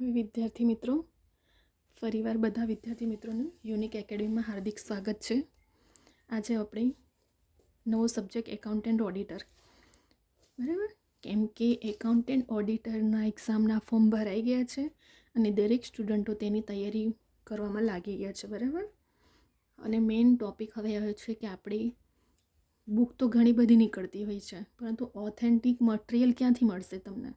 હવે વિદ્યાર્થી મિત્રો, ફરીવાર બધા વિદ્યાર્થી મિત્રોનું યુનિક એકેડમીમાં હાર્દિક સ્વાગત છે. આજે આપણે નવો સબ્જેક્ટ એકાઉન્ટન્ટ ઓડિટર, બરાબર, કેમ કે એકાઉન્ટન્ટ ઓડિટરના એક્ઝામના ફોર્મ ભરાઈ ગયા છે અને દરેક સ્ટુડન્ટો તેની તૈયારી કરવામાં લાગી ગયા છે, બરાબર. અને મેઇન ટૉપિક હવે આવ્યો છે કે આપણે બુક તો ઘણી બધી નીકળતી હોય છે, પરંતુ ઓથેન્ટિક મટીરિયલ ક્યાંથી મળશે તમને?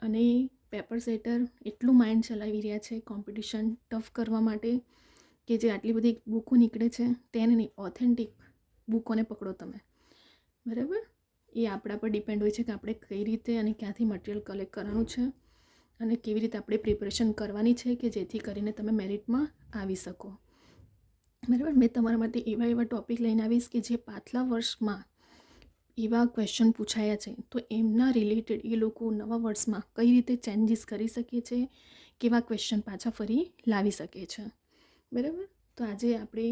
અને પેપર સેટર એટલું માઇન્ડ ચલાવી રહ્યા છે કોમ્પિટિશન ટફ કરવા માટે કે જે આટલી બધી બુકો નીકળે છે તેને નહીં, ઓથેન્ટિક બુકોને પકડો તમે, બરાબર. એ આપણા પર ડિપેન્ડ હોય છે કે આપણે કઈ રીતે અને ક્યાંથી મટીરિયલ કલેક્ટ કરવાનું છે અને કેવી રીતે આપણે પ્રિપરેશન કરવાની છે કે જેથી કરીને તમે મેરિટમાં આવી શકો, બરાબર. મેં તમારા માટે એવા ટૉપિક લઈને આવીશ કે જે પાછલા વર્ષમાં એવા ક્વેશ્ચન પૂછાયા છે, તો એમના રિલેટેડ એ લોકો નવા વર્ષમાં કઈ રીતે ચેન્જીસ કરી શકે છે, કેવા ક્વેશ્ચન પાછા ફરી લાવી શકે છે, બરાબર. તો આજે આપણે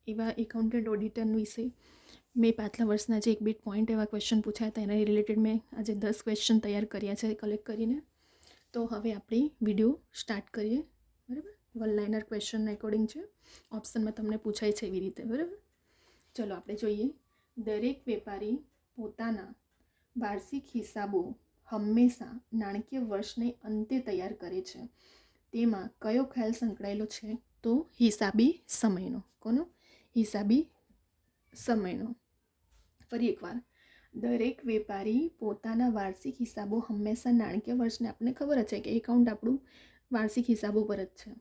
એવા એકાઉન્ટન્ટ ઓડિટર વિશે મેં પાછલા વર્ષના જે એક બે પોઈન્ટ એવા ક્વેશ્ચન પૂછાયા હતા એના રિલેટેડ મેં આજે 10 ક્વેશ્ચન તૈયાર કર્યા છે કલેક્ટ કરીને. તો હવે આપણે વિડીયો સ્ટાર્ટ કરીએ, બરાબર. વન લાઇનર ક્વેશ્ચન એકોર્ડિંગ છે, ઓપ્શનમાં તમને પૂછાય છે એવી રીતે, બરાબર. ચલો આપણે જોઈએ. દરેક વેપારી પોતાના વાર્ષિક હિસાબો હંમેશા નાણાકીય વર્ષને અંતે તૈયાર કરે છે. તેમાં કયો ખ્યાલ સંકળાયેલો છે? તો હિસાબી સમયનો. કોનો? હિસાબી સમયનો. ફરી એકવાર, દરેક વેપારી પોતાના વાર્ષિક હિસાબો હંમેશા નાણાકીય વર્ષને, આપણને ખબર જ છે કે એકાઉન્ટ આપણું વાર્ષિક હિસાબો પર જ છે.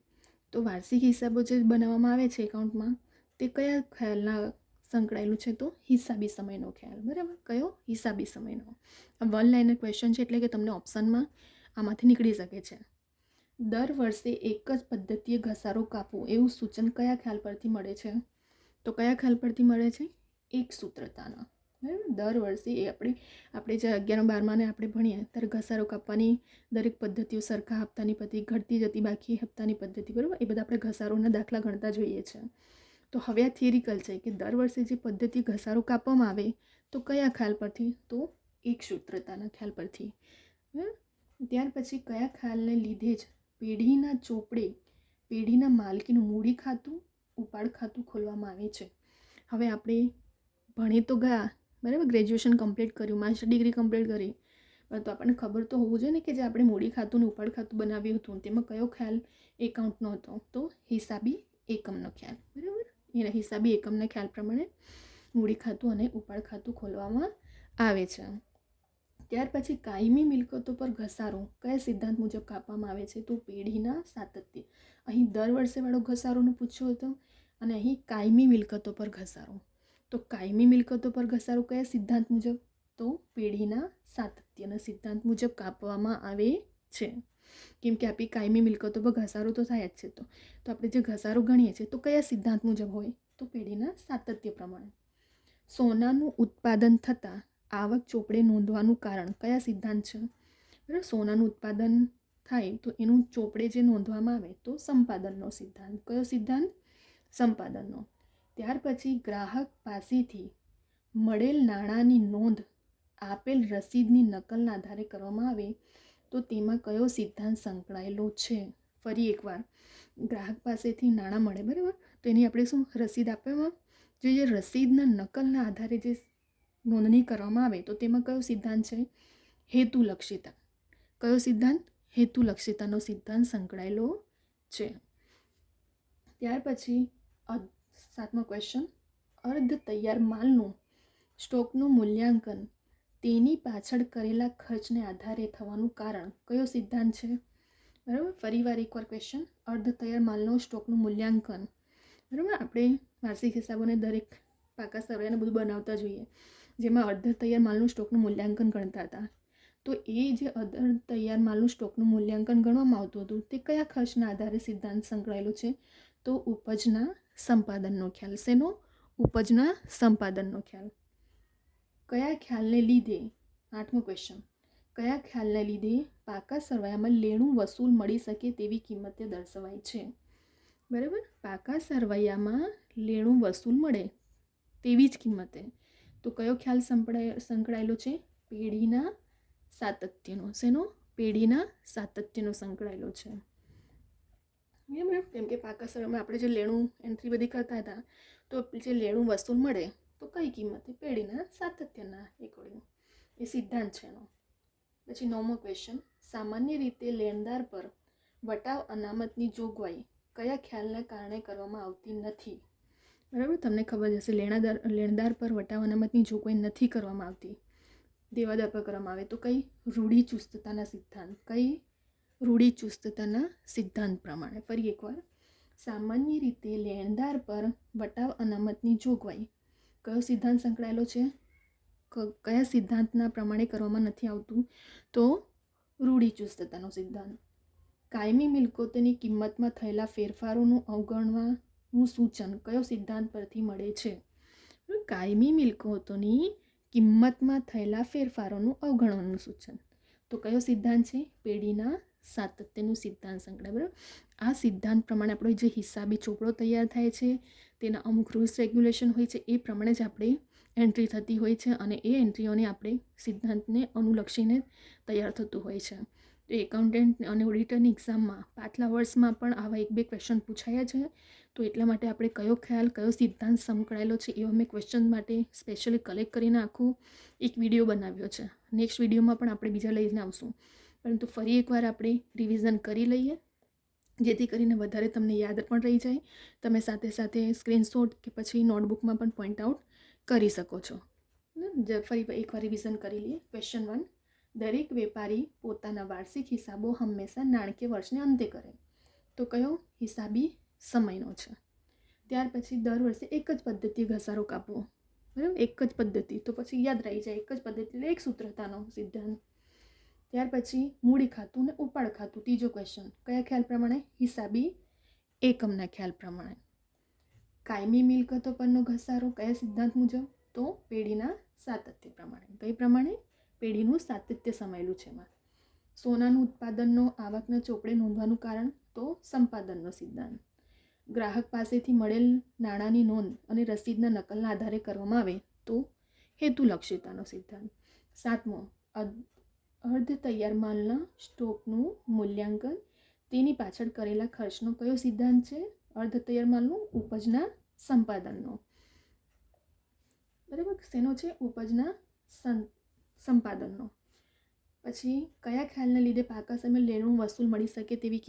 તો વાર્ષિક હિસાબો જે બનાવવામાં આવે છે એકાઉન્ટમાં, તે કયા ખ્યાલના સંકળાયેલું છે? તો હિસાબી સમયનો ખ્યાલ, બરાબર. કયો? હિસાબી સમયનો. આ વન લાઇનર ક્વેશ્ચન છે એટલે કે તમને ઓપ્શનમાં આમાંથી નીકળી શકે છે. દર વર્ષે એક જ પદ્ધતિએ ઘસારો કાપવો એવું સૂચન કયા ખ્યાલ પરથી મળે છે? તો કયા ખ્યાલ પરથી મળે છે? એક સૂત્રતાના, બરાબર. દર વર્ષે એ આપણે જે 11-12 આપણે ભણીએ ત્યારે ઘસારો કાપવાની દરેક પદ્ધતિઓ, સરખા હપ્તાની પદ્ધતિ, ઘટતી જતી બાકી હપ્તાની પદ્ધતિ, બરાબર, એ બધા આપણે ઘસારોના દાખલા ગણતા જોઈએ છે. તો હવે આ થિયરિકલ છે કે દર વર્ષે જે પદ્ધતિ ઘસારો કાપવામાં આવે તો કયા ખ્યાલ પરથી? તો એક સૂત્રતાના ખ્યાલ પરથી. ત્યાર પછી કયા ખ્યાલને લીધે જ પેઢીના ચોપડે પેઢીના માલકીનું મૂડી ખાતું, ઉપાડ ખાતું ખોલવામાં આવે છે? હવે આપણે ભણી તો ગયા, બરાબર, ગ્રેજ્યુએશન કમ્પ્લીટ કર્યું, માસ્ટર ડિગ્રી કમ્પ્લીટ કરી, તો આપણને ખબર તો હોવું જોઈએ ને કે જે આપણે મૂડી ખાતું ને ઉપાડ ખાતું બનાવ્યું હતું તેમાં કયો ખ્યાલ એકાઉન્ટનો હતો? તો હિસાબી એકમનો ખ્યાલ, બરાબર. એના હિસાબી એકમના ખ્યાલ પ્રમાણે મૂડી ખાતું અને ઉપાડ ખાતું ખોલવામાં આવે છે. ત્યાર પછી કાયમી મિલકતો પર ઘસારો કયા સિદ્ધાંત મુજબ કાપવામાં આવે છે? તો પેઢીના સાતત્ય. અહીં દર વર્ષે વાળો ઘસારોનો પૂછ્યો હતો અને અહીં કાયમી મિલકતો પર ઘસારો. તો કાયમી મિલકતો પર ઘસારો કયા સિદ્ધાંત મુજબ? તો પેઢીના સાતત્યના સિદ્ધાંત મુજબ કાપવામાં આવે છે. કેમ કે આપણી કાયમી મિલકતો પર ઘસારો તો થાય જ છે. તો આપણે જે ઘસારો ગણીએ છીએ તો કયા સિદ્ધાંત મુજબ હોય? તો પેઢીના સાતત્ય પ્રમાણે. સોનાનું ઉત્પાદન થતાં આવક ચોપડે નોંધવાનું કારણ કયા સિદ્ધાંત છે? બરાબર, સોનાનું ઉત્પાદન થાય તો એનું ચોપડે જે નોંધવામાં આવે તો સંપાદનનો સિદ્ધાંત. કયો સિદ્ધાંત? સંપાદનનો. ત્યાર પછી ગ્રાહક પાસેથી મળેલ નાણાંની નોંધ આપેલ રસીદની નકલના આધારે કરવામાં આવે તો તેમાં કયો સિદ્ધાંત સંકળાયેલો છે? ફરી એકવાર, ગ્રાહક પાસેથી નાણાં મળે, બરાબર, તો એની આપણે શું રસીદ આપવામાં, જે રસીદના નકલના આધારે જે નોંધણી કરવામાં આવે તો તેમાં કયો સિદ્ધાંત છે? હેતુલક્ષિતા. કયો સિદ્ધાંત? હેતુલક્ષિતાનો સિદ્ધાંત સંકળાયેલો છે. ત્યાર પછી 7મો ક્વેશ્ચન, અર્ધ તૈયાર માલનું સ્ટોકનું મૂલ્યાંકન તેની પાછળ કરેલા ખર્ચને આધારે થવાનું કારણ કયો સિદ્ધાંત છે? બરાબર. ફરીવાર એકવાર ક્વેશ્ચન, અર્ધ તૈયાર માલનો સ્ટોકનું મૂલ્યાંકન, બરાબર. આપણે વાર્ષિક હિસાબોને દરેક પાકા સરવાળાને બધું બનાવતા જોઈએ, જેમાં અર્ધ તૈયાર માલનું સ્ટોકનું મૂલ્યાંકન ગણતા હતા. તો એ જે અર્ધ તૈયાર માલનું સ્ટોકનું મૂલ્યાંકન ગણવામાં આવતું હતું તે કયા ખર્ચના આધારે સિદ્ધાંત સંકળાયેલો છે? તો ઉપજના સંપાદનનો ખ્યાલ. શેનો? ઉપજના સંપાદનનો ખ્યાલ. કયા ખ્યાલને લીધે, 8મો ક્વેશ્ચન, કયા ખ્યાલને લીધે પાકા સરવાળામાં લેણું વસૂલ મળી શકે તેવી કિંમતે દર્શાવાય છે? બરાબર, પાકા સરવૈયામાં લેણું વસૂલ મળે તેવી જ કિંમતે. તો કયો ખ્યાલ સંકળાયેલો છે? પેઢીના સાતત્યનો. શેનો? પેઢીના સાતત્યનો સંકળાયેલો છે. બરાબર. કેમ કે પાકા સમયમાં આપણે જે લેણું એન્ટ્રી બધી કરતા હતા, તો જે લેણું વસૂલ મળે તો કઈ કિંમતે? પેઢીના સાતત્યના એકોર્ડિંગ. એ સિદ્ધાંત છે એનો. પછી 9મો ક્વેશ્ચન, સામાન્ય રીતે લેણદાર પર વટાવ અનામતની જોગવાઈ કયા ખ્યાલને કારણે કરવામાં આવતી નથી? બરાબર, તમને ખબર હશે લેણદાર પર વટાવ અનામતની જોગવાઈ નથી કરવામાં આવતી, દેવાદાર પર કરવામાં આવે તો કઈ? રૂઢિચુસ્તતાના સિદ્ધાંત. કઈ? રૂઢિચુસ્તતાના સિદ્ધાંત પ્રમાણે. ફરી એકવાર, સામાન્ય રીતે લેણદાર પર વટાવ અનામતની જોગવાઈ કયો સિદ્ધાંત સંકળાયેલો છે? કયા સિદ્ધાંતના પ્રમાણે કરવામાં નથી આવતું? તો રૂઢિચુસ્તતાનો સિદ્ધાંત. કાયમી મિલકતોની કિંમતમાં થયેલા ફેરફારોનું અવગણવાનું સૂચન કયો સિદ્ધાંત પરથી મળે છે? કાયમી મિલકતોની કિંમતમાં થયેલા ફેરફારોનું અવગણવાનું સૂચન. તો કયો સિદ્ધાંત છે? પેઢીના સાતત્યનું સિદ્ધાંત સંકળાય. બરાબર. આ સિદ્ધાંત પ્રમાણે આપણો જે હિસાબી ચોપડો તૈયાર થાય છે, તેના અમુક રૂલ્સ રેગ્યુલેશન હોય છે, એ પ્રમાણે જ આપણે એન્ટ્રી થતી હોય છે અને એ એન્ટ્રીઓને આપણે સિદ્ધાંતને અનુલક્ષીને તૈયાર થતું હોય છે. તો એકાઉન્ટન્ટ અને ઓડિટરની એક્ઝામમાં પાછલા વર્ષમાં પણ આવા 1-2 ક્વેશ્ચન પૂછાયા છે. તો એટલા માટે આપણે કયો ખ્યાલ, કયો સિદ્ધાંત સંકળાયેલો છે એવા મેં ક્વેશ્ચન માટે સ્પેશિયલી કલેક્ટ કરીને આખું એક વિડીયો બનાવ્યો છે. નેક્સ્ટ વિડીયોમાં પણ આપણે બીજા લઈને આવશું, પરંતુ ફરી એકવાર આપણે રિવિઝન કરી લઈએ, જેથી કરીને વધારે તમને યાદ પણ રહી જાય. તમે સાથે સાથે સ્ક્રીનશોટ કે પછી નોટબુકમાં પણ પોઈન્ટ આઉટ કરી શકો છો. ફરી એકવાર રિવિઝન કરી લઈએ. ક્વેશ્ચન 1, દરેક વેપારી પોતાના વાર્ષિક હિસાબો હંમેશા નાણાકીય વર્ષને અંતે કરે. તો કયો? હિસાબી સમયનો છે. ત્યાર પછી દર વર્ષે એક જ પદ્ધતિ ઘસારો કાપવો. બરાબર, એક જ પદ્ધતિ, તો પછી યાદ રહી જાય. એક જ પદ્ધતિ એટલે એક સૂત્રતાનો સિદ્ધાંત. ત્યાર પછી મૂડી ખાતું ને ઉપાડ ખાતું. ત્રીજો ક્વેશ્ચન, કયા ખ્યાલ પ્રમાણે? હિસાબી એકમના ખ્યાલ પ્રમાણે. કાયમી મિલકતો પરનો ઘસારો કયા સિદ્ધાંત મુજબ? તો પેઢીના સાતત્ય પ્રમાણે. કઈ પ્રમાણે? પેઢીનું સાતત્ય સમાયેલું છે એમાં. સોનાનું ઉત્પાદનનો આવકના ચોપડે નોંધવાનું કારણ? તો સંપાદનનો સિદ્ધાંત. ગ્રાહક પાસેથી મળેલ નાણાંની નોંધ અને રસીદના નકલના આધારે કરવામાં આવે તો હેતુલક્ષિતાનો સિદ્ધાંત. 7મો, અર્ધ તૈયાર માલના સ્ટોકનું મૂલ્યાંકન, તેની પાછળ કરેલા ખર્ચનો કયો સિદ્ધાંત છે? અર્ધ તૈયાર માલનું ઉપજના સંપાદનનો. બરાબર, શેનો છે? ઉપજના સંપાદનનો. પછી કયા ખ્યાલને લીધે પાકા સમયે લેણું વસૂલ મળી શકે તેવી